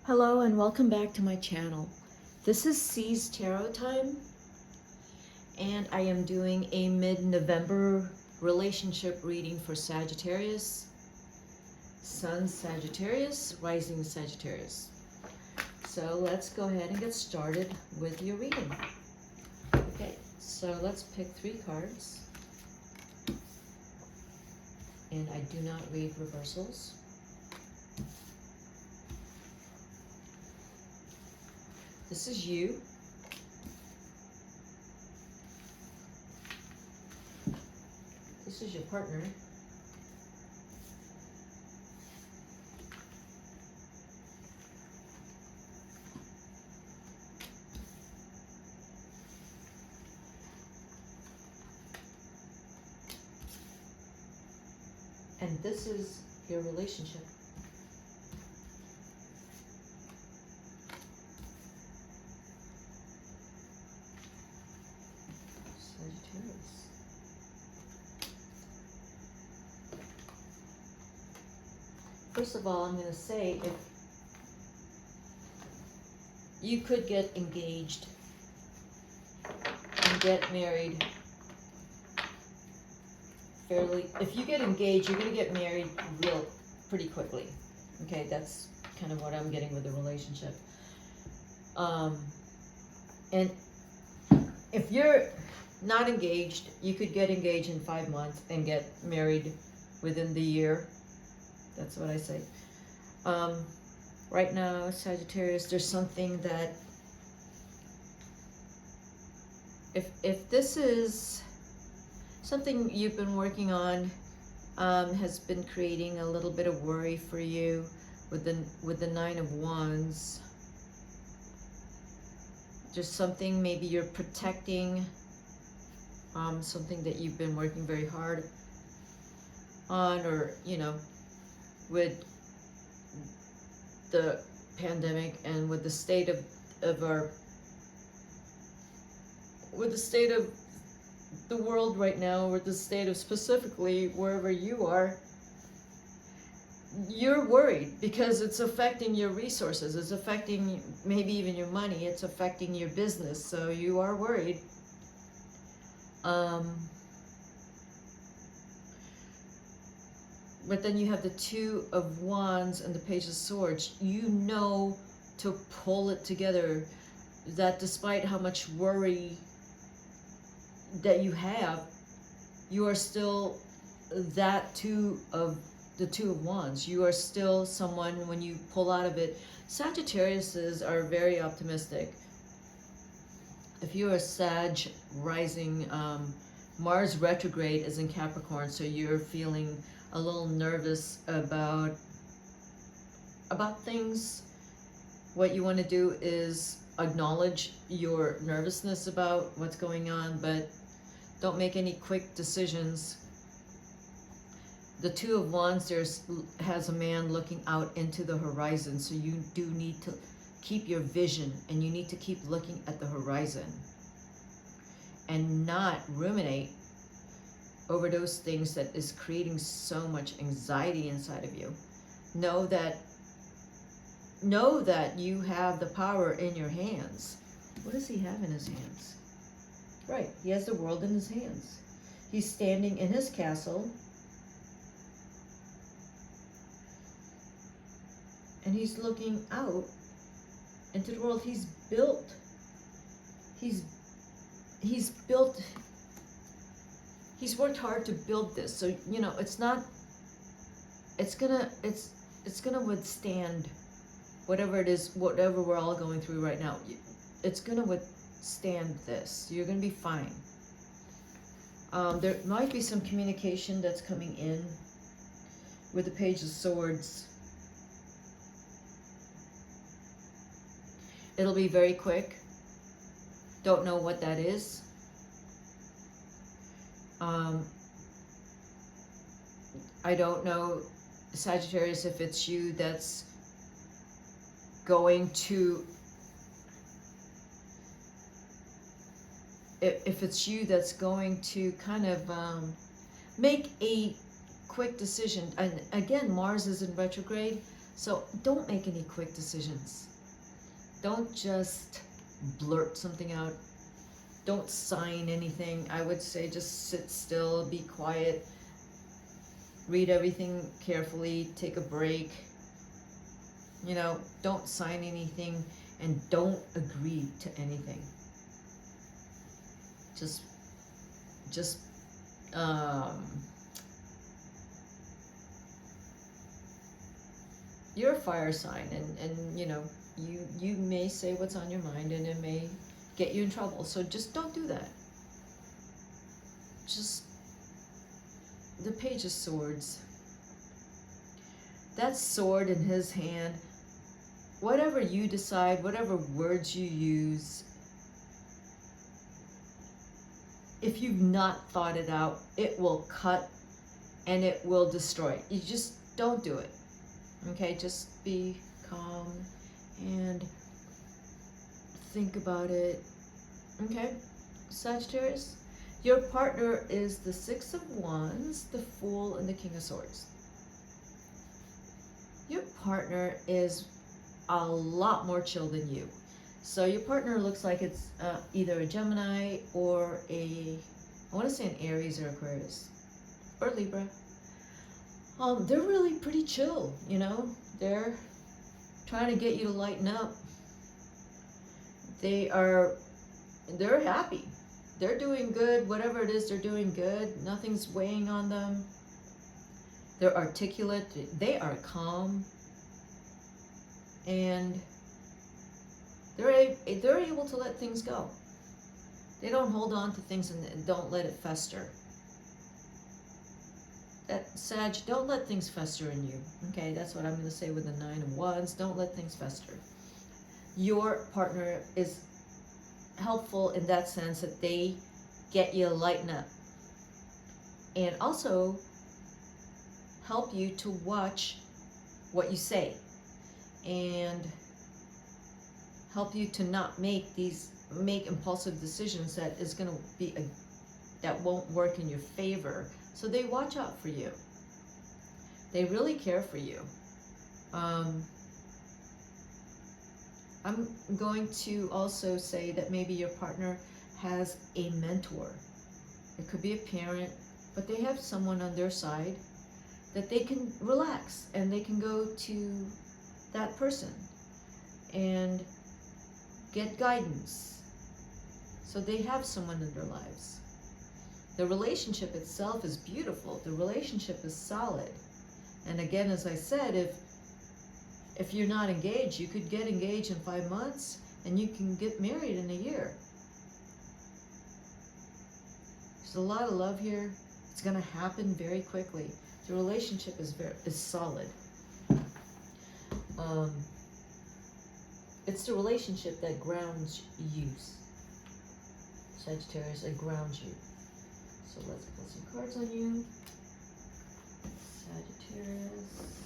Hello and welcome back to my channel. This is C's Tarot time, and I am doing a mid-November relationship reading for Sagittarius, Sun Sagittarius, Rising Sagittarius. So let's go ahead and get started with your reading. Okay, so let's pick 3 cards. And I do not read reversals. This is you. This is your partner. And this is your relationship. Sagittarius. First of all, I'm going to say if you could get engaged and get married fairly, if you get engaged, you're going to get married pretty quickly. Okay, that's kind of what I'm getting with the relationship. And if you're not engaged, you could get engaged in 5 months and get married within the year. That's what I say. Right now, Sagittarius, there's something that if this is something you've been working on, has been creating a little bit of worry for you with the 9 of Wands. Just something maybe you're protecting, something that you've been working very hard on, or with the pandemic and with the state of the world right now, or the state of specifically wherever you are, you're worried because it's affecting your resources, it's affecting maybe even your money, it's affecting your business, so you are worried. But then you have the 2 of Wands and the Page of Swords. You know to pull it together, that despite how much worry that you have, you are still that the 2 of Wands. You are still someone, when you pull out of it, Sagittariuses are very optimistic. If you're a Sag rising, Mars retrograde is in Capricorn, so you're feeling a little nervous about things. What you want to do is acknowledge your nervousness about what's going on, but don't make any quick decisions. The 2 of Wands has a man looking out into the horizon, so you do need to keep your vision, and you need to keep looking at the horizon and not ruminate over those things that is creating so much anxiety inside of you. Know that you have the power in your hands. What does he have in his hands? Right, he has the world in his hands. He's standing in his castle, and he's looking out into the world. He's worked hard to build this, so it's gonna withstand whatever it is, whatever we're all going through right now. It's gonna withstand this. You're gonna be fine. There might be some communication that's coming in with the Page of Swords. It'll be very quick. Don't know what that is. I don't know, Sagittarius, if it's you that's going to, kind of make a quick decision. And again, Mars is in retrograde, So don't make any quick decisions. Don't just blurt something out. Don't sign anything. I would say just sit still, be quiet, read everything carefully, take a break. You know, don't sign anything and don't agree to anything. Just you're a fire sign, and you know, you may say what's on your mind, and it may get you in trouble. So just don't do that. Just the Page of Swords. That sword in his hand, whatever you decide, whatever words you use, if you've not thought it out, it will cut and it will destroy. You just don't do it. Okay, just be calm and think about it. Okay, Sagittarius, your partner is the Six of Wands, the Fool, and the King of Swords. Your partner is a lot more chill than you. So your partner looks like it's either a Gemini or I want to say an Aries or Aquarius or Libra. They're really pretty chill, you know. They're trying to get you to lighten up. They're happy. They're doing good. Whatever it is, they're doing good. Nothing's weighing on them. They're articulate. They are calm. And they're able to let things go. They don't hold on to things and don't let it fester. That Sag, don't let things fester in you. Okay, that's what I'm going to say with the Nine of Wands. Don't let things fester. Your partner is helpful in that sense that they get you to lighten up. And also help you to watch what you say. And help you to not make impulsive decisions that won't work in your favor. So they watch out for you. They really care for you. I'm going to also say that maybe your partner has a mentor. It could be a parent, but they have someone on their side that they can relax and they can go to that person and get guidance. So they have someone in their lives. The relationship itself is beautiful. The relationship is solid. And again, as I said, if you're not engaged, you could get engaged in 5 months and you can get married in a year. There's a lot of love here. It's going to happen very quickly. The relationship is solid. It's the relationship that grounds you, Sagittarius. It grounds you. So let's put some cards on you, Sagittarius.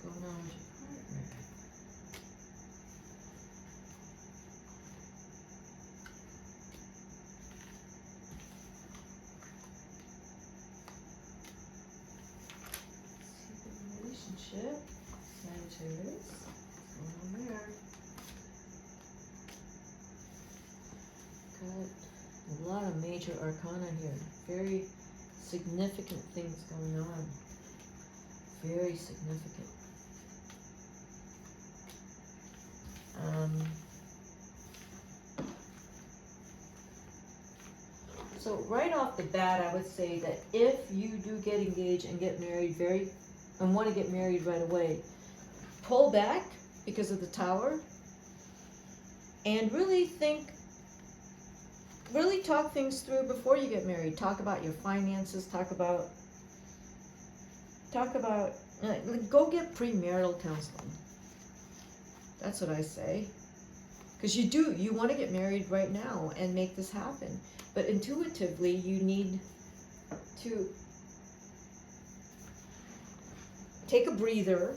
What's going on with your partner? Relationship, Sagittarius, what's going on there? Got a lot of major arcana here. Very significant things going on. Very significant. So right off the bat, I would say that if you do get engaged and get married and want to get married right away, pull back because of the Tower and really talk things through before you get married. Talk about your finances, talk about go get premarital counseling. That's what I say. Because you want to get married right now and make this happen. But intuitively, you need to take a breather,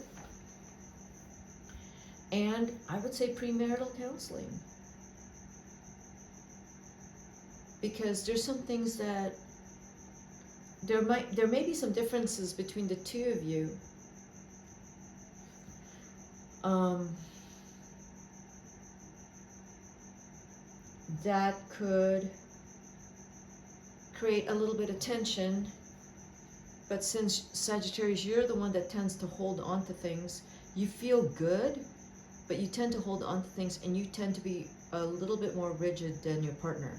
and I would say premarital counseling. because there's some things that there may be some differences between the two of you. That could create a little bit of tension, but since Sagittarius, you're the one that tends to hold on to things, you feel good, but you tend to hold on to things, and you tend to be a little bit more rigid than your partner.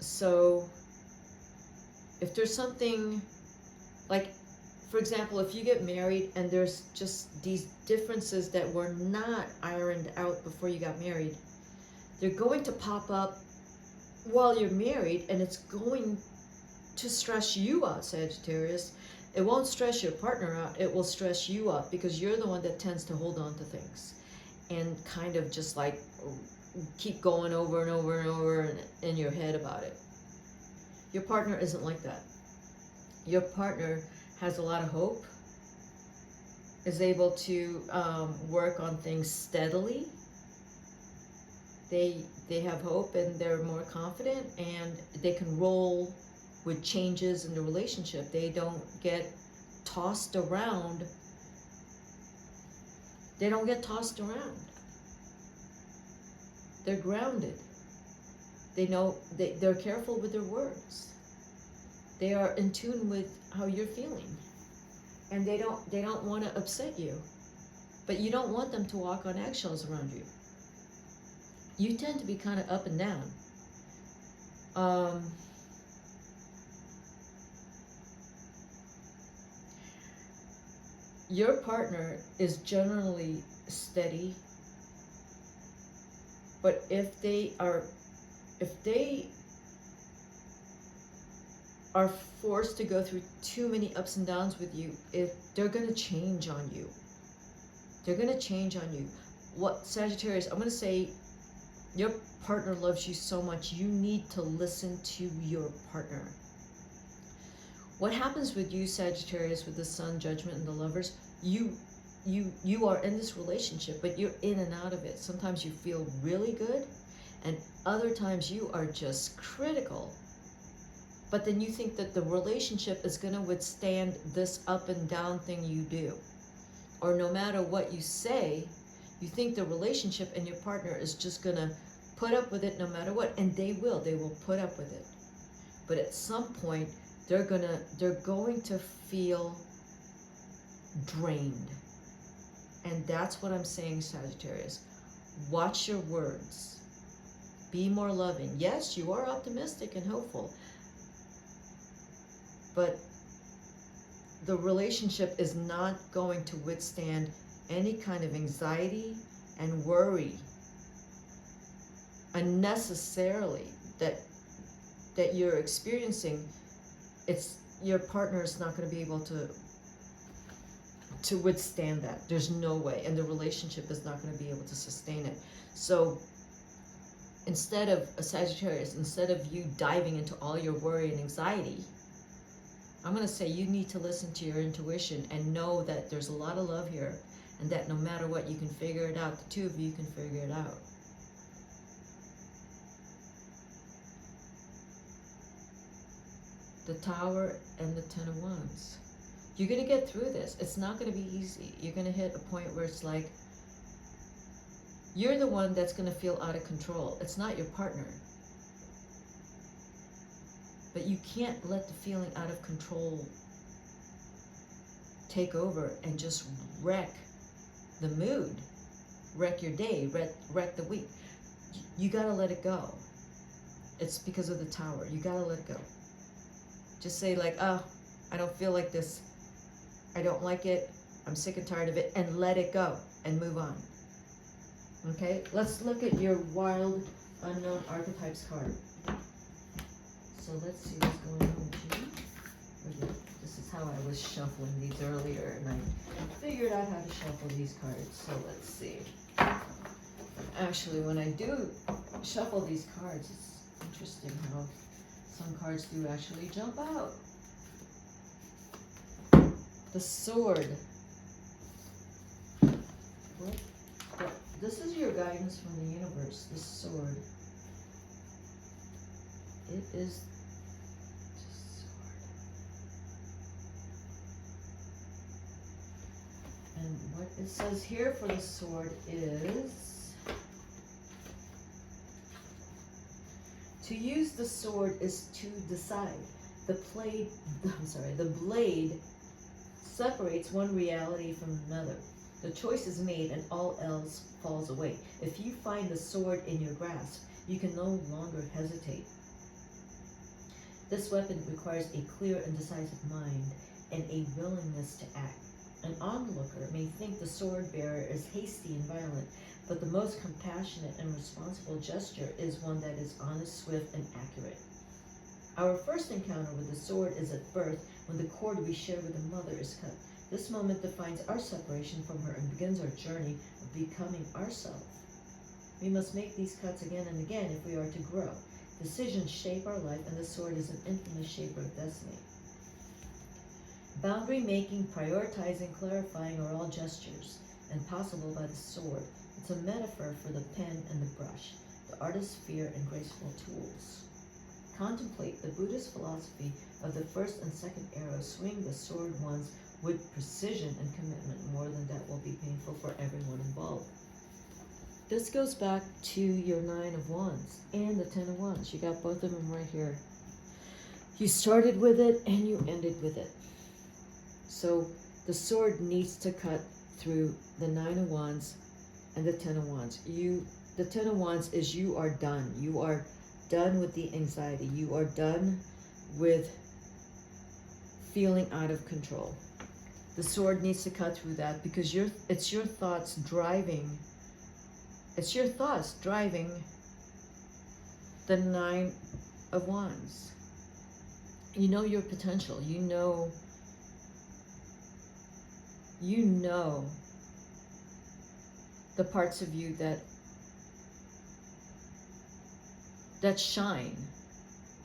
So if there's something, like, for example, if you get married and there's just these differences that were not ironed out before you got married, they're going to pop up while you're married, and it's going to stress you out, Sagittarius. It won't stress your partner out, it will stress you out, because you're the one that tends to hold on to things and kind of just like keep going over and over and over in your head about it. Your partner isn't like that. Your partner has a lot of hope, is able to work on things steadily. They have hope, and they're more confident, and they can roll with changes in the relationship. They don't get tossed around. They don't get tossed around. They're grounded. They know, they're careful with their words. They are in tune with how you're feeling. And they don't want to upset you. But you don't want them to walk on eggshells around you. You tend to be kind of up and down. Your partner is generally steady, but if they are forced to go through too many ups and downs with you, they're going to change on you. They're going to change on you. What, Sagittarius, I'm going to say, your partner loves you so much, you need to listen to your partner. What happens with you, Sagittarius, with the Sun, Judgment, and the Lovers, you are in this relationship, but you're in and out of it. Sometimes you feel really good, and other times you are just critical. But then you think that the relationship is going to withstand this up and down thing you do. Or no matter what you say, you think the relationship and your partner is just going to put up with it no matter what. And they will put up with it. But at some point, they're going to feel drained. And that's what I'm saying, Sagittarius. Watch your words. Be more loving. Yes, you are optimistic and hopeful. But the relationship is not going to withstand any kind of anxiety and worry unnecessarily that you're experiencing. It's your partner is not going to be able to withstand that. There's no way, and the relationship is not going to be able to sustain it. So instead of a Sagittarius, instead of you diving into all your worry and anxiety, I'm going to say you need to listen to your intuition and know that there's a lot of love here, and that no matter what, you can figure it out. The two of you can figure it out. The Tower and the Ten of Wands. You're going to get through this. It's not going to be easy. You're going to hit a point where it's like, you're the one that's going to feel out of control. It's not your partner. But you can't let the feeling out of control take over and just wreck the mood, wreck your day, wreck the week. You got to let it go. It's because of the Tower. You got to let it go. Just say like, oh, I don't feel like this. I don't like it. I'm sick and tired of it. And let it go and move on. Okay, let's look at your Wild Unknown Archetypes card. So let's see what's going on with you. This is how I was shuffling these earlier, and I figured out how to shuffle these cards. So let's see. Actually, when I do shuffle these cards, it's interesting how some cards do actually jump out. The Sword. What? This is your guidance from the universe, the Sword. It is the sword. And what it says here for the sword is, to use the sword is to decide. The blade separates one reality from another. The choice is made and all else falls away. If you find the sword in your grasp, you can no longer hesitate. This weapon requires a clear and decisive mind and a willingness to act. An onlooker may think the sword bearer is hasty and violent, but the most compassionate and responsible gesture is one that is honest, swift, and accurate. Our first encounter with the sword is at birth, when the cord we share with the mother is cut. This moment defines our separation from her and begins our journey of becoming ourselves. We must make these cuts again and again if we are to grow. Decisions shape our life, and the sword is an infamous shaper of destiny. Boundary making, prioritizing, clarifying are all gestures, and possible by the sword. It's a metaphor for the pen and the brush, the artist's fear and graceful tools. Contemplate the Buddhist philosophy of the first and second arrows. Swing the sword once with precision and commitment. More than that will be painful for everyone involved. This goes back to your 9 of Wands and the 10 of Wands. You got both of them right here. You started with it and you ended with it. So the sword needs to cut through the 9 of Wands and the 10 of Wands. The 10 of Wands is you are done. You are done with the anxiety. You are done with feeling out of control. The sword needs to cut through that because it's your thoughts driving. It's your thoughts driving the 9 of Wands. You know your potential. You know the parts of you that shine.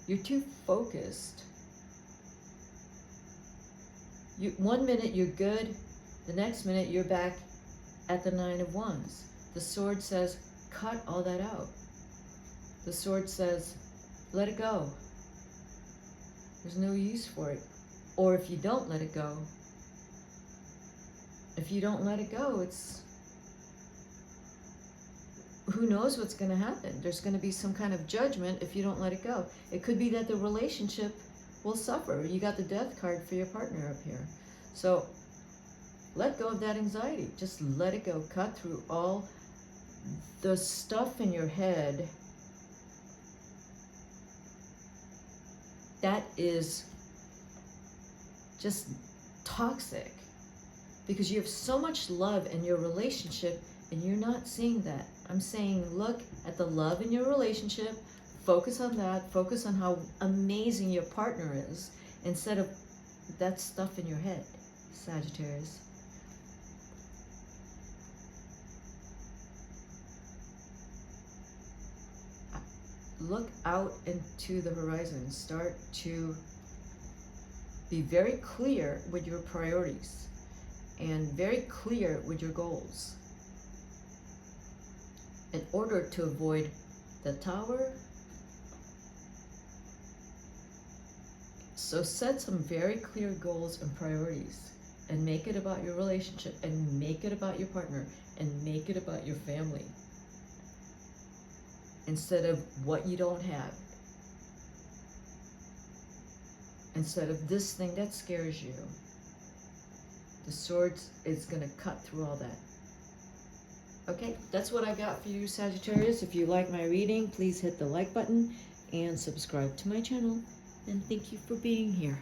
You're too focused. One minute you're good, the next minute you're back at the 9 of Wands. The sword says, cut all that out. The sword says, let it go. There's no use for it. Or if you don't let it go, it's, who knows what's going to happen? There's going to be some kind of judgment if you don't let it go. It could be that the relationship will suffer. You got the death card for your partner up here. So let go of that anxiety. Just let it go. Cut through all the stuff in your head that is just toxic, because you have so much love in your relationship and you're not seeing that. I'm saying look at the love in your relationship, focus on that, focus on how amazing your partner is instead of that stuff in your head, Sagittarius. Look out into the horizon. Start to be very clear with your priorities and very clear with your goals in order to avoid the Tower. So set some very clear goals and priorities and make it about your relationship and make it about your partner and make it about your family instead of what you don't have, instead of this thing that scares you. The sword is going to cut through all that. Okay, that's what I got for you, Sagittarius. If you like my reading, please hit the like button and subscribe to my channel. And thank you for being here.